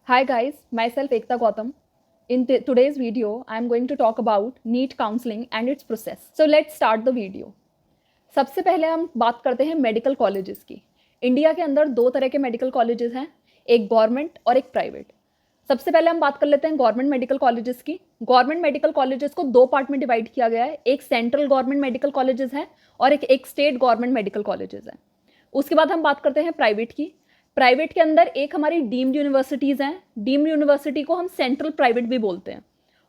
Hi guys, myself Ekta Gautam. In today's video, I am going to talk about NEET counseling and its process. So let's start the video. सबसे पहले हम बात करते हैं medical colleges की। India के अंदर दो तरह के मेडिकल कॉलेजेस हैं, एक गवर्नमेंट और एक प्राइवेट। सबसे पहले हम बात कर लेते हैं गवर्नमेंट मेडिकल कॉलेजेस की। गवर्नमेंट मेडिकल कॉलेजेस को दो पार्ट में डिवाइड किया गया है, एक सेंट्रल गवर्नमेंट मेडिकल कॉलेजेस हैं और एक स्टेट गवर्नमेंट मेडिकल कॉलेजेस हैं। उसके बाद हम बात करते हैं प्राइवेट की। प्राइवेट के अंदर एक हमारी डीम्ड यूनिवर्सिटीज़ हैं। डीम्ड यूनिवर्सिटी को हम सेंट्रल प्राइवेट भी बोलते हैं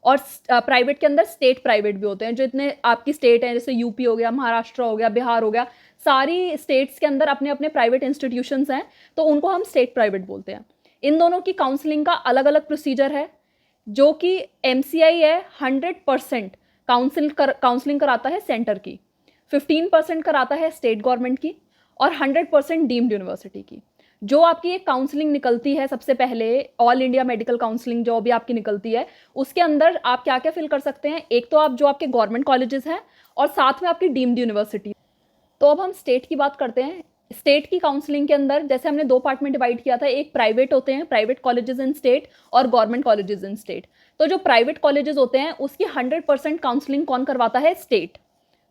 और प्राइवेट के अंदर स्टेट प्राइवेट भी होते हैं। जो इतने आपकी स्टेट हैं, जैसे यूपी हो गया, महाराष्ट्र हो गया, बिहार हो गया, सारी स्टेट्स के अंदर अपने अपने प्राइवेट इंस्टीट्यूशंस हैं, तो उनको हम स्टेट प्राइवेट बोलते हैं। इन दोनों की काउंसलिंग का अलग अलग प्रोसीजर है। जो कि एमसीआई है 100% काउंसलिंग कराता है सेंटर की, 15% कराता है स्टेट गवर्नमेंट की और 100% डीम्ड यूनिवर्सिटी की। जो आपकी एक काउंसलिंग निकलती है, सबसे पहले ऑल इंडिया मेडिकल काउंसलिंग जो भी आपकी निकलती है, उसके अंदर आप क्या क्या फिल कर सकते हैं। एक तो आप जो आपके गवर्नमेंट कॉलेजेस हैं और साथ में आपकी डीम्ड यूनिवर्सिटी। तो अब हम स्टेट की बात करते हैं। स्टेट की काउंसलिंग के अंदर जैसे हमने दो पार्ट में डिवाइड किया था, एक प्राइवेट होते हैं, प्राइवेट कॉलेजेस इन स्टेट, और गवर्नमेंट कॉलेजेस इन स्टेट। तो जो प्राइवेट कॉलेजेस होते हैं उसकी 100% काउंसलिंग कौन करवाता है? स्टेट।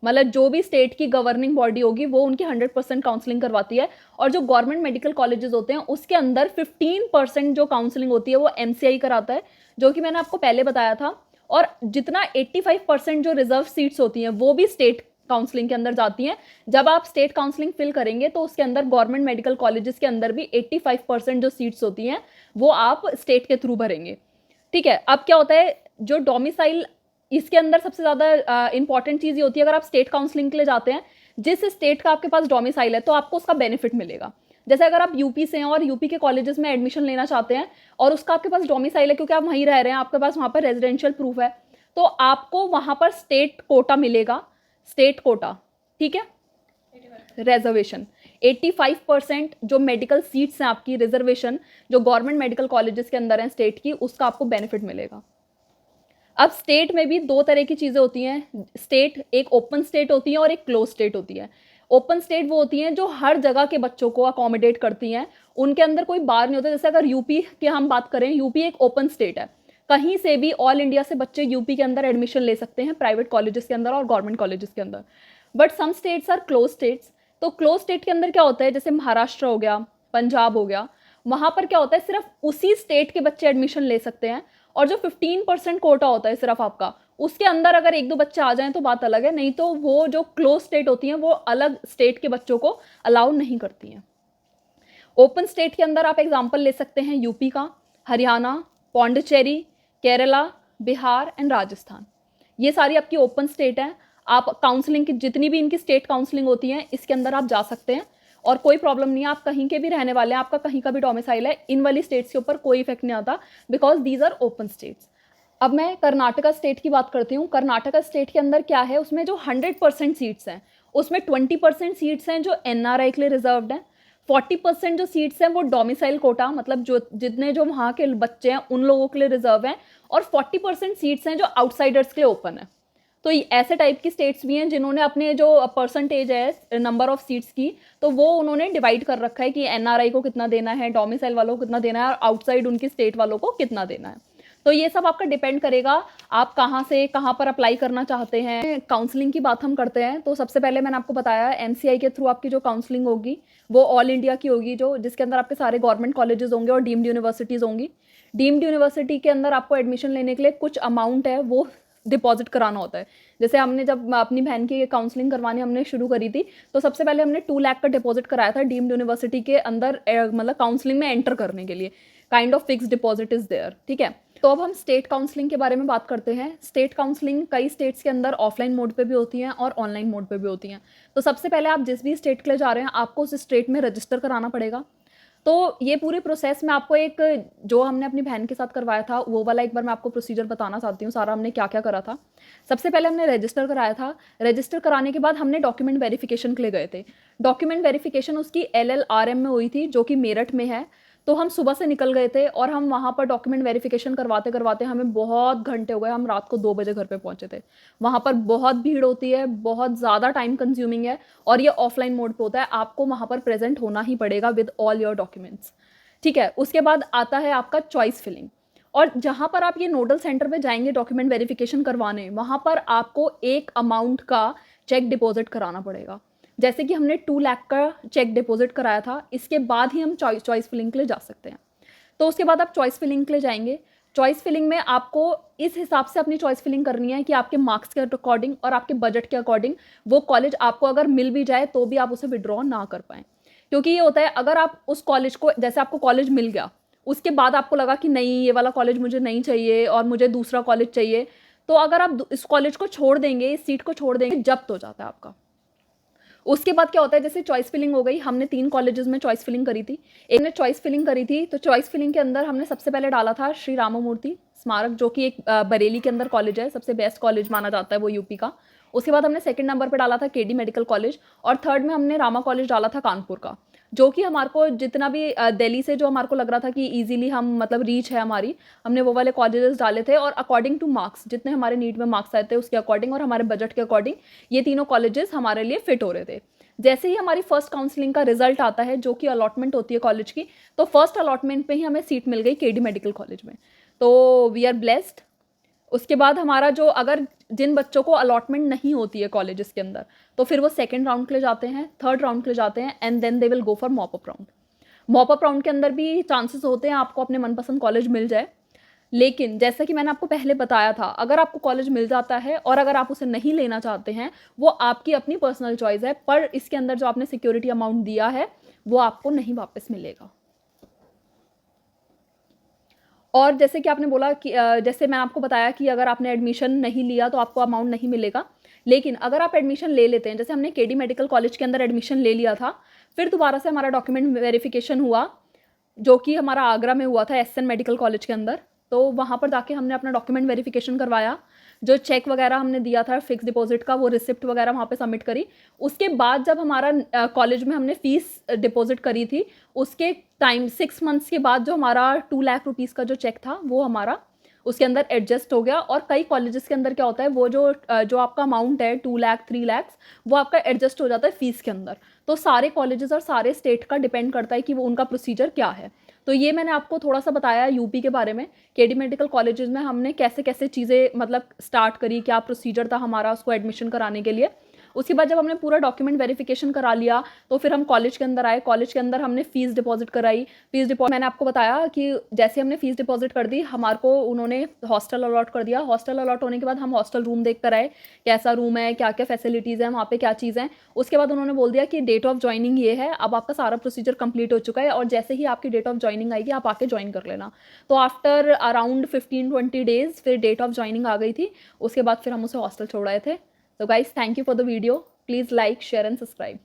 मतलब जो भी स्टेट की गवर्निंग बॉडी होगी वो उनकी 100% काउंसलिंग करवाती है। और जो गवर्नमेंट मेडिकल कॉलेजेस होते हैं उसके अंदर 15% जो काउंसलिंग होती है वो एमसीआई कराता है, जो कि मैंने आपको पहले बताया था। और जितना 85% जो रिजर्व सीट्स होती हैं वो भी स्टेट काउंसलिंग के अंदर जाती हैं। जब आप स्टेट काउंसलिंग फिल करेंगे तो उसके अंदर गवर्नमेंट मेडिकल कॉलेजेस के अंदर भी 85% जो सीट्स होती हैं वो आप स्टेट के थ्रू भरेंगे। ठीक है। अब क्या होता है, जो डोमिसाइल, इसके अंदर सबसे ज़्यादा इंपॉर्टेंट चीज़ ये होती है, अगर आप स्टेट काउंसलिंग के लिए जाते हैं, जिस स्टेट का आपके पास डोमिसाइल है तो आपको उसका बेनिफिट मिलेगा। जैसे अगर आप यूपी से हैं और यूपी के कॉलेजेस में एडमिशन लेना चाहते हैं और उसका आपके पास डोमिसाइल है, क्योंकि आप वहीं रह रहे हैं, आपके पास वहाँ पर रेजिडेंशियल प्रूफ है, तो आपको वहाँ पर स्टेट कोटा मिलेगा। स्टेट कोटा, ठीक है, रिजर्वेशन 85% जो मेडिकल सीट्स हैं आपकी, रिजर्वेशन जो गवर्नमेंट मेडिकल कॉलेजेस के अंदर हैं स्टेट की, उसका आपको बेनिफिट मिलेगा। अब स्टेट में भी दो तरह की चीज़ें होती हैं। स्टेट, एक ओपन स्टेट होती है और एक क्लोज स्टेट होती है। ओपन स्टेट वो होती हैं जो हर जगह के बच्चों को अकोमोडेट करती हैं, उनके अंदर कोई बार नहीं होता। जैसे अगर यूपी की हम बात करें, यूपी एक ओपन स्टेट है, कहीं से भी ऑल इंडिया से बच्चे यूपी के अंदर एडमिशन ले सकते हैं, प्राइवेट कॉलेजेस के अंदर और गवर्नमेंट कॉलेजेस के अंदर। But some states are close states. तो क्लोज स्टेट के अंदर क्या होता है, जैसे महाराष्ट्र हो गया, पंजाब हो गया, वहाँ पर क्या होता है, सिर्फ उसी स्टेट के बच्चे एडमिशन ले सकते हैं। और जो 15% कोटा होता है सिर्फ आपका, उसके अंदर अगर एक दो बच्चे आ जाएं तो बात अलग है, नहीं तो वो जो क्लोज स्टेट होती हैं वो अलग स्टेट के बच्चों को अलाउ नहीं करती हैं। ओपन स्टेट के अंदर आप एग्जांपल ले सकते हैं यूपी का, हरियाणा, पौंडीचेरी, केरला, बिहार एंड राजस्थान। ये सारी आपकी ओपन स्टेट हैं। आप काउंसलिंग की जितनी भी इनकी स्टेट काउंसलिंग होती है इसके अंदर आप जा सकते हैं और कोई प्रॉब्लम नहीं है। आप कहीं के भी रहने वाले हैं, आपका कहीं का भी डोमिसाइल है, इन वाली स्टेट्स के ऊपर कोई इफेक्ट नहीं आता, because these are open states. अब मैं कर्नाटका स्टेट की बात करती हूँ। कर्नाटका स्टेट के अंदर क्या है, उसमें जो 100% सीट्स हैं उसमें 20% सीट्स हैं जो एनआरआई के लिए रिजर्व्ड हैं, 40% जो सीट्स हैं वो डोमिसाइल कोटा, मतलब जो जितने जो वहाँ के बच्चे हैं उन लोगों के लिए रिजर्व हैं, और 40% सीट्स हैं जो आउटसाइडर्स के लिए ओपन है। तो ऐसे टाइप की स्टेट्स भी हैं जिन्होंने अपने जो परसेंटेज है नंबर ऑफ सीट्स की, तो वो उन्होंने डिवाइड कर रखा है कि एनआरआई को कितना देना है, डोमिसाइल वालों को कितना देना है, और आउटसाइड उनकी स्टेट वालों को कितना देना है। तो ये सब आपका डिपेंड करेगा आप कहाँ से कहाँ पर अप्लाई करना चाहते हैं। काउंसलिंग की बात हम करते हैं तो सबसे पहले मैंने आपको बताया एमसीआई के थ्रू आपकी जो काउंसलिंग होगी वो ऑल इंडिया की होगी, जो जिसके अंदर आपके सारे गवर्नमेंट कॉलेजेस होंगे और डीम्ड यूनिवर्सिटीज़ होंगी। डीम्ड यूनिवर्सिटी के अंदर आपको एडमिशन लेने के लिए कुछ अमाउंट है वो डिपॉजिट कराना होता है। जैसे हमने जब अपनी बहन की काउंसलिंग करवानी हमने शुरू करी थी, तो सबसे पहले हमने 2 लाख का डिपॉजिट कराया था डीम्ड यूनिवर्सिटी के अंदर, मतलब काउंसलिंग में एंटर करने के लिए। Kind of fix deposit is there, ठीक है। तो अब हम स्टेट काउंसलिंग के बारे में बात करते हैं। स्टेट काउंसलिंग कई स्टेट्स के अंदर ऑफलाइन मोड पे भी होती हैं और ऑनलाइन मोड पे भी होती हैं। तो सबसे पहले आप जिस भी स्टेट के लिए जा रहे हैं आपको उस स्टेट में रजिस्टर कराना पड़ेगा। तो ये पूरे प्रोसेस में आपको एक, जो हमने अपनी बहन के साथ करवाया था वो वाला एक बार मैं आपको प्रोसीजर बताना चाहती हूँ, सारा हमने क्या क्या करा था। सबसे पहले हमने रजिस्टर कराया था। रजिस्टर कराने के बाद हमने डॉक्यूमेंट वेरिफिकेशन के लिए गए थे। डॉक्यूमेंट वेरिफिकेशन उसकी LLRM में हुई थी, जो कि मेरठ में है। तो हम सुबह से निकल गए थे और हम वहाँ पर डॉक्यूमेंट वेरिफिकेशन करवाते करवाते हमें बहुत घंटे हो गए। हम रात को 2 बजे घर पे पहुँचे थे। वहाँ पर बहुत भीड़ होती है, बहुत ज़्यादा टाइम कंज्यूमिंग है, और ये ऑफलाइन मोड पे होता है। आपको वहाँ पर प्रेजेंट होना ही पड़ेगा विद ऑल योर डॉक्यूमेंट्स। ठीक है। उसके बाद आता है आपका चॉइस फिलिंग, और जहाँ पर आप ये नोडल सेंटर पे जाएंगे डॉक्यूमेंट वेरिफिकेशन करवाने, वहाँ पर आपको एक अमाउंट का चेक डिपॉजिट कराना पड़ेगा। जैसे कि हमने 2 लाख का चेक डिपॉजिट कराया था, इसके बाद ही हम चॉइस फिलिंग के लिए जा सकते हैं। तो उसके बाद आप चॉइस फिलिंग के लिए जाएंगे। चॉइस फिलिंग में आपको इस हिसाब से अपनी चॉइस फिलिंग करनी है कि आपके मार्क्स के अकॉर्डिंग और आपके बजट के अकॉर्डिंग वो कॉलेज आपको अगर मिल भी जाए तो भी आप उसे विड्रॉ ना कर पाएँ। क्योंकि ये होता है, अगर आप उस कॉलेज को, जैसे आपको कॉलेज मिल गया, उसके बाद आपको लगा कि नहीं ये वाला कॉलेज मुझे नहीं चाहिए और मुझे दूसरा कॉलेज चाहिए, तो अगर आप इस कॉलेज को छोड़ देंगे, इस सीट को छोड़ देंगे, जब्त हो जाता है आपका। उसके बाद क्या होता है, जैसे चॉइस फिलिंग हो गई, हमने 3 कॉलेजेस में चॉइस फिलिंग करी थी। एक ने चॉइस फिलिंग करी थी, तो चॉइस फिलिंग के अंदर हमने सबसे पहले डाला था श्री राममूर्ति स्मारक, जो कि एक बरेली के अंदर कॉलेज है, सबसे बेस्ट कॉलेज माना जाता है वो यूपी का। उसके बाद हमने सेकंड नंबर पर डाला था केडी मेडिकल कॉलेज, और थर्ड में हमने रामा कॉलेज डाला था कानपुर का, जो कि हमारे को जितना भी दिल्ली से जो हमारे को लग रहा था कि इजीली हम मतलब रीच है हमारी, हमने वो वाले कॉलेजेस डाले थे, और अकॉर्डिंग टू मार्क्स, जितने हमारे नीट में मार्क्स आए थे उसके अकॉर्डिंग और हमारे बजट के अकॉर्डिंग ये तीनों कॉलेजेस हमारे लिए फिट हो रहे थे। जैसे ही हमारी फर्स्ट काउंसलिंग का रिजल्ट आता है, जो कि अलॉटमेंट होती है कॉलेज की, तो फर्स्ट अलॉटमेंट पे ही हमें सीट मिल गई केडी मेडिकल कॉलेज में, तो वी आर ब्लेस्ड। उसके बाद हमारा जो, अगर जिन बच्चों को अलॉटमेंट नहीं होती है कॉलेजेस के अंदर, तो फिर वो सेकंड राउंड के लिए जाते हैं, थर्ड राउंड के लिए जाते हैं, and then they will go for mop up round. Mop up round के अंदर भी चांसेस होते हैं आपको अपने मनपसंद कॉलेज मिल जाए, लेकिन जैसा कि मैंने आपको पहले बताया था, अगर आपको कॉलेज मिल जाता है और अगर आप उसे नहीं लेना चाहते हैं, वो आपकी अपनी पर्सनल चॉइस है, पर इसके अंदर जो आपने सिक्योरिटी अमाउंट दिया है वो आपको नहीं वापस मिलेगा। और जैसे कि आपने बोला कि जैसे मैं आपको बताया कि अगर आपने एडमिशन नहीं लिया तो आपको अमाउंट नहीं मिलेगा, लेकिन अगर आप एडमिशन ले लेते हैं, जैसे हमने केडी मेडिकल कॉलेज के अंदर एडमिशन ले लिया था, फिर दोबारा से हमारा डॉक्यूमेंट वेरिफिकेशन हुआ, जो कि हमारा आगरा में हुआ था एसएन मेडिकल कॉलेज के अंदर। तो वहाँ पर जाके हमने अपना डॉक्यूमेंट वेरिफिकेशन करवाया, जो चेक वगैरह हमने दिया था फिक्स डिपॉजिट का, वो रिसिप्ट वगैरह वहाँ पे सबमिट करी। उसके बाद जब हमारा कॉलेज में हमने फ़ीस डिपॉजिट करी थी, उसके टाइम 6 मंथ्स के बाद जो हमारा 2 लाख रुपीज़ का जो चेक था वो हमारा उसके अंदर एडजस्ट हो गया। और कई कॉलेजेस के अंदर क्या होता है, वो जो आपका अमाउंट है 2 लाख 3 लाख, वो आपका एडजस्ट हो जाता है फ़ीस के अंदर। तो सारे कॉलेजेस और सारे स्टेट का डिपेंड करता है कि वो उनका प्रोसीजर क्या है। तो ये मैंने आपको थोड़ा सा बताया यूपी के बारे में, केडी मेडिकल कॉलेजेस में हमने कैसे कैसे चीज़ें मतलब स्टार्ट करी, क्या प्रोसीजर था हमारा उसको एडमिशन कराने के लिए। उसके बाद जब हमने पूरा डॉक्यूमेंट वेरिफिकेशन करा लिया, तो फिर हम कॉलेज के अंदर आए। कॉलेज के अंदर हमने फ़ीस डिपॉजिट कराई। फ़ीस डिपॉजिट मैंने आपको बताया कि जैसे हमने फ़ीस डिपॉजिट कर दी, हमारे को उन्होंने हॉस्टल अलॉट कर दिया। हॉस्टल अलॉट होने के बाद हम हॉस्टल रूम देख कर आए, कैसा रूम है, क्या क्या फैसिलिटीज़ हैं वहाँ पे, क्या चीज़ हैं। उसके बाद उन्होंने बोल दिया कि डेट ऑफ ज्वाइनिंग ये है, अब आपका सारा प्रोसीजर कंप्लीट हो चुका है और जैसे ही आपकी डेट ऑफ ज्वाइनिंग आएगी आप आके ज्वाइन कर लेना। तो आफ्टर अराउंड 15-20 डेज़ फिर डेट ऑफ ज्वाइनिंग आ गई थी। उसके बाद फिर हम उसे हॉस्टल छोड़ आए थे। So guys, thank you for the video. Please like, share and subscribe.